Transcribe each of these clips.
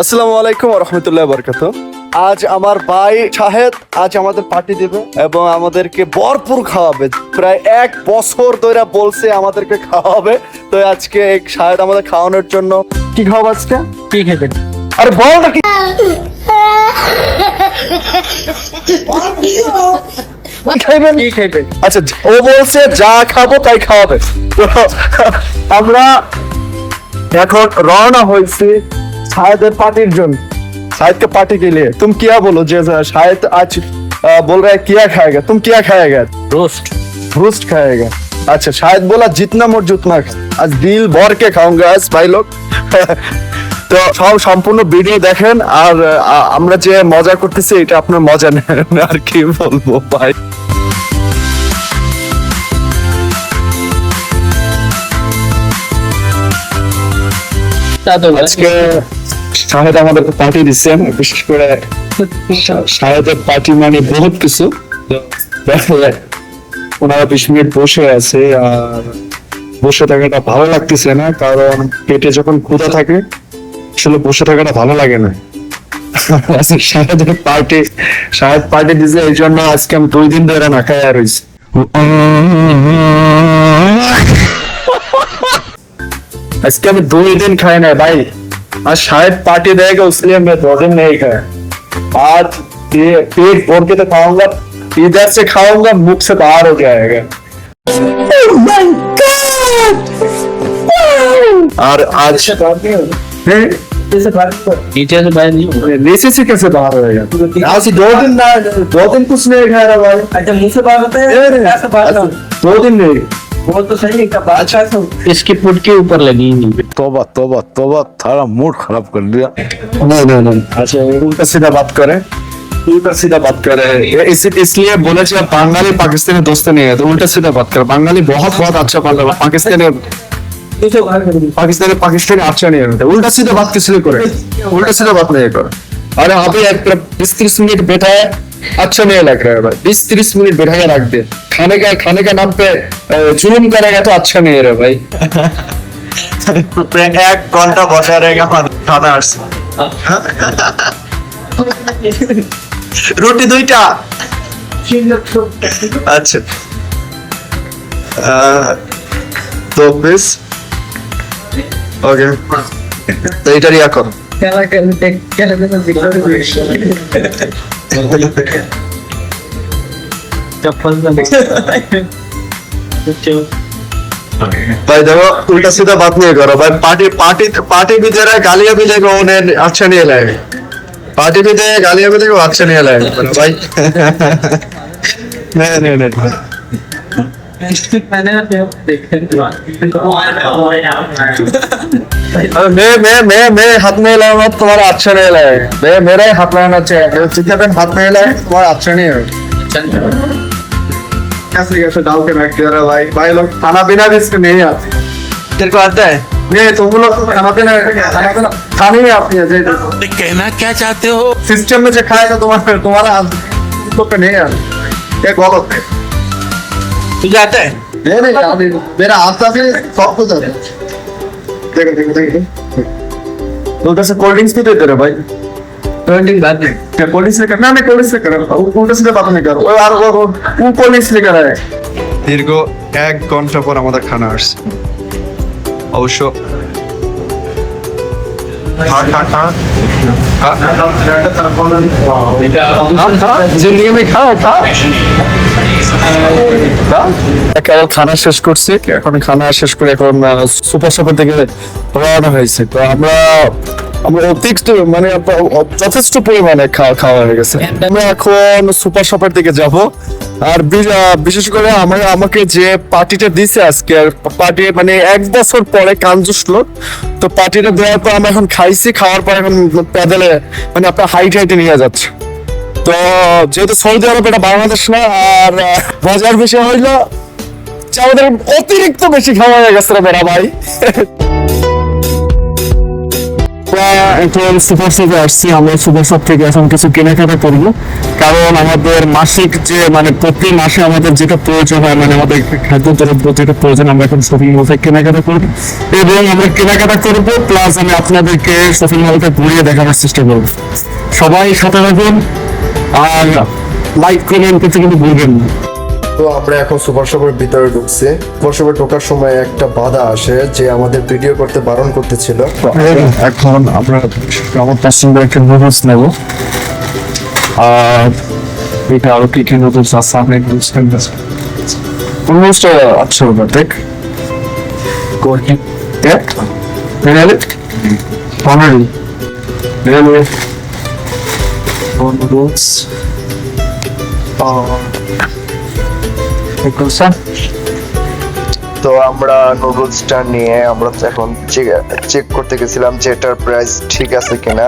আসসালামু আলাইকুম ওয়া রাহমাতুল্লাহি ওয়া বারাকাতুহু। আজ আমার ভাই শাহেদ আজ আমাদের পার্টি দেবে এবং আমাদেরকে ভরপুর খাওয়াবে। প্রায় 1 বছর ধরে বলছে আমাদেরকে খাওয়াবে, তো আজকে শাহেদ আমাদের খাওয়ানোর জন্য কি খাওয়াবে আজকে? কি খাবেন? আরে বল না কি খাইবেন? কি খাবেন? আচ্ছা, ও বলছে যা খাবো তাই খাওয়াবে। তো আমরা এখন রওনা হয়েছি शायद पार्टी जन शायद के पार्टी के लिए। तुम क्या बोलो जैसा शायद आज बोल रहा है क्या खाएगा, तुम क्या खाएगा? रोस्ट रोस्ट खाएगा। अच्छा, शायद बोला जितना मोट उतना आज दिल भर के खाऊंगा आज भाई लोग। তো সব সম্পূর্ণ ভিডিও দেখেন আর আমরা যে মজা করতেছি এটা আপনার মজা নেন, আর কি বলবো ভাই। আজকে শাহেদ আমাদের পার্টি দিচ্ছেন, বিশেষ করে শাহেদের পার্টি মানে বহুত কিছু। ওনারা 20 মিনিট বসে আছে আর বসে থাকাটা ভালো লাগতেছে না, কারণ পেটে যখন ক্ষুধা থাকে আসলে বসে থাকাটা ভালো লাগে না। শাহেদের শাহেদ পার্টি দিচ্ছে, এই জন্য আজকে আমি 2 দিন ধরে না খাই আর রয়েছি। আজকে আমি 2 दिन खाए ना भाई, आज शायद पार्टी देगा इसलिए मैं 2 दिन नहीं खाया। आज ये पेट भर के तो खाऊंगा, इधर से खाऊंगा मुख से बाहर हो जाएगा। और आज नीचे से कैसे बाहर होएगा? आज 2 दिन ना 2 दिन कुछ नहीं खाया रहा भाई। अच्छा, मुंह से बाहर होता है, ऐसे बाहर ना। 2 दिन नहीं। वो तो सही है, अच्छा इसकी पुट के ऊपर लगी ही नहीं। तोबा तोबा तोबा, थारा मूड खराब कर दिया। नहीं। अच्छा, उल्टा सीधा बात करे, उल्टा सीधा बात करे। इसलिए बोले कि बंगाली पाकिस्तानी दोस्त नहीं है, तो उल्टा सीधा बात करे। बंगाली बहुत अच्छा बात है, पाकिस्तानी अच्छा नहीं है। उल्टा सीधा बात किस लिए करे? उल्टा सीधा बात नहीं करे। अरे अभी 20-30 मिनट बैठा है, अच्छा नहीं लग रहा है भाई। 20-30 मिनट बैठाया रख दे, खाने का नाम पे जुलूम करेगा तो अच्छा नहीं है रे भाई। 1 घंटा बसा रहेगा खाना আসছে রুটি 2টা। আচ্ছা, তো বেশ ওকে, তো এটা রিয়া করো। भाई देखो, उल्टा सीधा बात नहीं करो भाई। पार्टी भी दे रहा है, गालियां भी देगा, उन्हें अच्छा नहीं लगेगा। पार्टी भी देगा, गालियां भी देगा, अच्छा नहीं लगेगा भाई। नहीं मैं हाथ नहीं लगाऊंगा, तुम्हारा अच्छा नहीं लगेगा। मेरा ही हाथ लगाना चाहिए, हाथ नहीं लगाए तुम्हारा अच्छा नहीं है। कैसे डाल के रख दिया भाई लोग खाना पीना भी इसमें नहीं आते। तेरे को आता है? नहीं, तुम लोग खाना पीना खाने नहीं आती है। कहना क्या चाहते हो? सिस्टम में से खाएगा तुम्हारा तो नहीं आता, क्या गलत है? तुझे आता है? नहीं, मेरा आता भी सब कुछ आता है। देखो तो उधर से कोल्ड ड्रिंक्स भी देते रहे भाई। कोल्ड ड्रिंक बात नहीं, क्या कोल्ड ड्रिंक्स लेकर? ना, कोल्ड ड्रिंक्स लेकर उल्टा सीधे बात नहीं करो। और वो कोल्ड ड्रिंक्स लेकर आए। दीर्घ 1 ঘন্টা পর আমাদের খানা আসছে। অবশ্য जिंदगी में खाओ কেবল খানা শেষ করছি, এখন খানা শেষ করে এখন সুপার শপের দিকে রওনা হয়েছে। তো আমরা অতিরিক্ত মানে যথেষ্ট পরিমাণে খাওয়া হয়ে গেছে। আমরা এখন সুপার শপের দিকে যাব। আর বিশেষ করে আমাকে যে পার্টিটা দিছে আজকে, পার্টি মানে 1 বছর পরে কাঞ্জুসলো, তো পার্টিটা দেওয়ার পর আমরা এখন খাইছি, খাওয়ার পর এখন প্যাডেলে মানে আপনার হাইটে নিয়ে যাচ্ছে। তো যেহেতু সৌদি আরব এটা বাংলাদেশ না, আর মজার বিষয় হইলো যে আমাদের অতিরিক্ত বেশি খাওয়া হয়ে গেছে রে বেড়া ভাই। এখন সুপার শপে আসছি, আমরা সুপার শপ থেকে এখন কিছু কেনাকাটা করবো, কারণ আমাদের মাসিক যে মানে প্রতি মাসে আমাদের যেটা প্রয়োজন হয়, মানে আমাদের খাদ্য দ্রব্য যেটা প্রয়োজন, আমরা এখন শপিং মল থেকে কেনাকাটা করবো এবং আমরা কেনাকাটা করবো, প্লাস আমি আপনাদেরকে শপিং মলটা ঘুরিয়ে দেখানোর চেষ্টা করবো। সবাই সাথে থাকুন আর লাইক কমেন্ট করতে কিন্তু ভুলবেন না। তো আমরা এখন সুপার শপের ভিতরে ঢুকছি। সুপার শপে ঢোকার সময় একটা বাধা আসে যে আমাদের ভিডিও করতে বারণ করতেছিল। এখন আমরা আমার পছন্দের একটা নুডলস নেব, আর এটা আরো কি কি নুডলস আছে আপনি নুডলসটা আচ্ছা হবে দেখ কোটি দেখ রেলে অনারি রেলে নুডলস তো আমরা নুডলসটা নিয়ে আমরা তো এখন চেক করতে গেছিলাম যে এটার প্রাইস ঠিক আছে কিনা।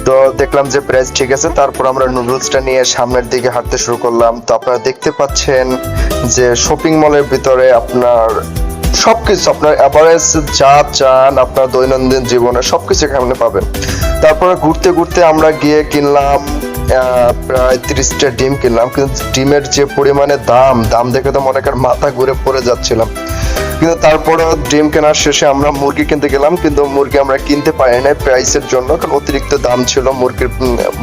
তো দেখলাম যে প্রাইস ঠিক আছে, তারপর আমরা নুডলসটা নিয়ে সামনের দিকে হাঁটতে শুরু করলাম। তো আপনারা দেখতে পাচ্ছেন যে শপিং মলের ভিতরে আপনার সবকিছু, আপনার এভারেজ যা চান আপনার দৈনন্দিন জীবনে সবকিছু এখানে পাবেন। তারপরে ঘুরতে ঘুরতে আমরা গিয়ে কিনলাম প্রায় 30টা ডিম কিনলাম, কিন্তু ডিমের যে পরিমাণে দাম দেখে তো মনে করেন মাথা ঘুরে পড়ে যাচ্ছিলাম। কিন্তু তারপরে ডিম কেনার শেষে আমরা মুরগি কিনতে গেলাম, কিন্তু মুরগি আমরা কিনতে পারি না প্রাইসের জন্য, কারণ অতিরিক্ত দাম ছিল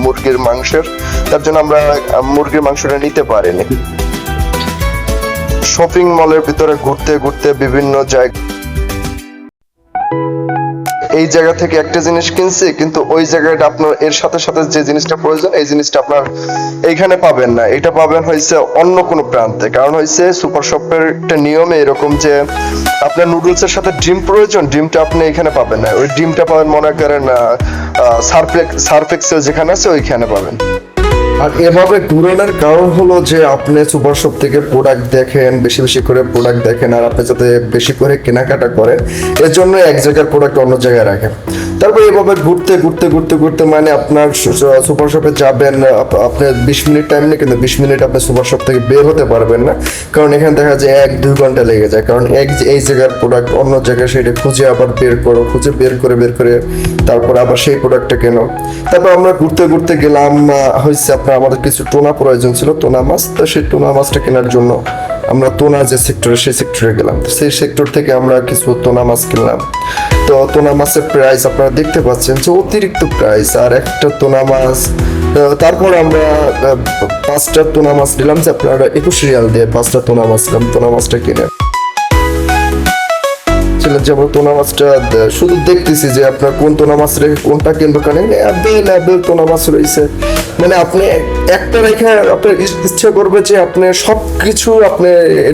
মুরগির মাংসের, তার জন্য আমরা মুরগির মাংসটা নিতে পারিনি। শপিং মলের ভিতরে ঘুরতে ঘুরতে বিভিন্ন জায়গা, এই জায়গা থেকে একটা জিনিস কিনছি, কিন্তু ওই জায়গাটা আপনার এর সাথে সাথে যে জিনিসটা প্রয়োজন এই জিনিসটা আপনার এইখানে পাবেন না, এটা পাবেন হয়েছে অন্য কোনো প্রান্তে। কারণ হয়েছে সুপার শপের একটা নিয়মে এরকম যে আপনার নুডলসের সাথে ডিম প্রয়োজন, ডিমটা আপনি এখানে পাবেন না, ওই ডিমটা পাবেন মনে করেন সার্ফ এক্সেল যেখানে আছে ওইখানে পাবেন। আর এভাবে ঘুরানোর কারণ হলো যে আপনি সুপার শপ থেকে প্রোডাক্ট দেখেন, বেশি বেশি করে প্রোডাক্ট দেখেন, আর আপনি যাতে বেশি করে কেনাকাটা করেন এর জন্য এক জায়গার প্রোডাক্ট অন্য জায়গায় রাখেন। তারপর এভাবে ঘুরতে ঘুরতে ঘুরতে ঘুরতে মানে আপনার সুপার শপে যাবেন, আপনি 20 মিনিট টাইম নেই, কিন্তু 20 মিনিট আপনি সুপার শপ থেকে বের হতে পারবেন না, কারণ এখানে দেখা যায় 1-2 ঘন্টা লেগে যায়। কারণ এই জায়গার প্রোডাক্ট অন্য জায়গায় সেটা খুঁজে আবার বের করে তারপর আবার সেই প্রোডাক্টটা কেন। তারপর আমরা ঘুরতে ঘুরতে গেলাম, হয়েছে আপনার আমাদের কিছু টোনা প্রয়োজন ছিল, টোনা মাছ। তো সেই টোনা মাছটা কেনার জন্য আমরা টোনা যে সেক্টরে সেই সেক্টরে গেলাম, তো সেই সেক্টর থেকে আমরা কিছু টোনা মাছ কিনলাম। তো টোনা মাছের প্রাইস আপনারা দেখতে পাচ্ছেন যে অতিরিক্ত প্রাইস, আর একটা টোনা মাছ। তারপর আমরা 5টা টোনা মাছ নিলাম, যে আপনারা 21 রিয়াল দিয়ে 5টা টোনা মাছ নিলাম। টোনা মাছটা কিনে যেমন টোনা মাছটা শুধু দেখতেছি যে আপনার কোন টোনা মাছ রেখে কোনটা কিনবো, কারণ অ্যাভেলেবেল টোনা মাছ রয়েছে, মানে আপনি একটা রেখে আপনার ইচ্ছা করবে যে আপনি সবকিছু আপনি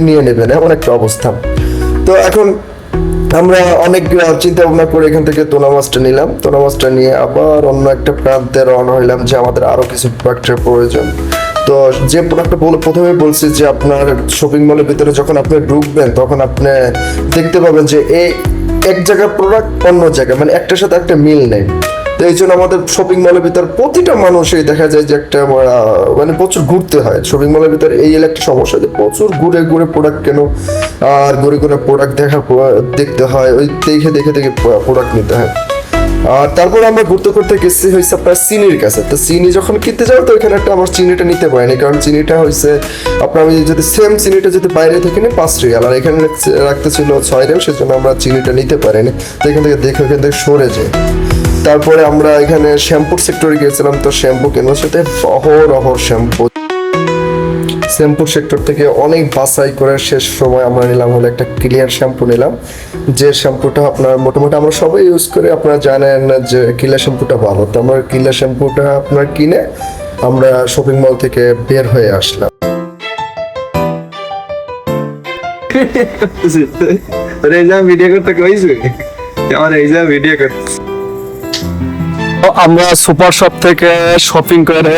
নিয়ে নেবেন, এমন একটা অবস্থা। তো এখন আমরা অনেক চিন্তা ভাবনা করে এখান থেকে টোনা মাছটা নিলাম। টোনা মাছটা নিয়ে আবার অন্য একটা প্রান্তে রওনা হইলাম যে আমাদের আরো কিছু প্রোডাক্টের প্রয়োজন। তো যে প্রোডাক্টটা প্রথমে বলছি যে আপনার শপিং মলের ভিতরে যখন আপনি ঢুকবেন তখন আপনি দেখতে পাবেন যে এই এক জায়গার প্রোডাক্ট অন্য জায়গায়, মানে একটার সাথে একটা মিল নেই। তো এই জন্য আমাদের শপিং মলের ভিতর প্রতিটা মানুষই দেখা যায় যে একটা মানে প্রচুর ঘুরতে হয় শপিং মলের ভিতরে। এই একটা সমস্যা যে প্রচুর ঘুরে ঘুরে প্রোডাক্ট কেন, আর ঘুরে ঘুরে প্রোডাক্ট দেখতে হয়, ওই দেখে প্রোডাক্ট নিতে হয়। আর তারপর আমরা ঘুরতে ঘুরতে গেছি হয়েছে আপনার চিনির কাছে। তো চিনি যখন কিনতে যাবো তো ওইখানে একটা আমার চিনিটা নিতে পারিনি, কারণ চিনিটা হয়েছে আপনার আমি যদি সেম চিনিটা যদি বাইরে থেকে নিই 5 রিয়াল, আর এখানে রাখতে ছিল 6 রিয়াল, সেজন্য আমরা চিনিটা নিতে পারিনি। তো এখান থেকে সরে যাই। তারপরে আমরা এখানে শ্যাম্পুর সেক্টরে গিয়েছিলাম, তো শ্যাম্পু কেনার সাথে অহর শ্যাম্পুর সেক্টর থেকে অনেক বাছাই করে শেষ সময় আমরা নিলাম হলো একটা ক্লিয়ার শ্যাম্পু নিলাম, যে শ্যাম্পুটা আপনার মোটামুটি আমরা সবাই ইউজ করি, আপনারা জানেন যে ক্লিয়ার শ্যাম্পুটা ভালো। তো আমরা ক্লিয়ার শ্যাম্পুটা আপনার কিনে আমরা শপিং মল থেকে বের হয়ে আসলাম। ভিডিও করতে কইছি আমার ভিডিও করতে। আমরা সুপার শপ থেকে শপিং করে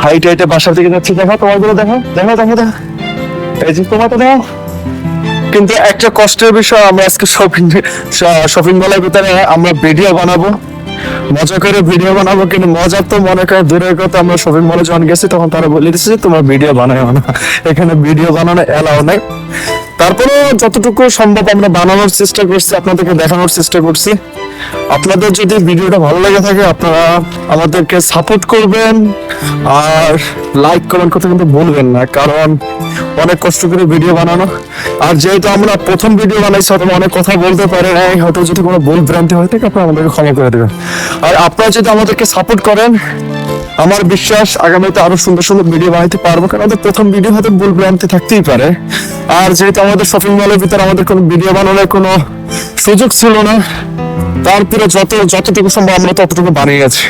হাইটে বাসার দিকে যাচ্ছি। দেখো তোমারগুলো দেখো এই যে তোমারটা দেখো। কিন্তু একটা কষ্টের বিষয়, আমরা আজকে শপিং মলের ভিতরে আমরা ভিডিও বানাবো, মজা করে ভিডিও বানাবো, কিন্তু মজা তো মনে করে দূরের কথা। আমরা শপিং মলে যখন গেছি তখন তারা বলে দিচ্ছে যে তোমার ভিডিও বানাও না, এখানে ভিডিও বানানো এলাও নাই। তারপরে যতটুকু সম্ভব আমরা বানানোর চেষ্টা করছি, আপনাদেরকে দেখানোর চেষ্টা করছি। আপনাদের যদি ভিডিওটা ভালো লেগে থাকে আপনারা আমাদেরকে সাপোর্ট করবেন আর লাইক কমেন্ট করতে কিন্তু ভুলবেন না, কারণ অনেক কষ্ট করে ভিডিও বানানো। আর যেহেতু আমরা প্রথম ভিডিও বানাইছি হয়তো অনেক কথা বলতে পারে নাই, হয়তো যদি কোনো ভুল ভ্রান্তি হয়ে থাকে আপনারা আমাদেরকে ক্ষমা করে দেবেন। আর আপনারা যদি আমাদেরকে সাপোর্ট করেন আমার বিশ্বাস আগামীতে আরো সুন্দর সুন্দর ভিডিও বানাইতে পারবো, কারণ আমাদের প্রথম ভিডিও হয়তো ভুল ভ্রান্তি থাকতেই পারে। আর যেহেতু আমাদের শপিং মলের ভিতরে আমাদের কোনো ভিডিও বানানোর কোনো সুযোগ ছিল না, তারপরে যতটুকু সম্ভব আমরা ততটুকু বানিয়ে গেছি।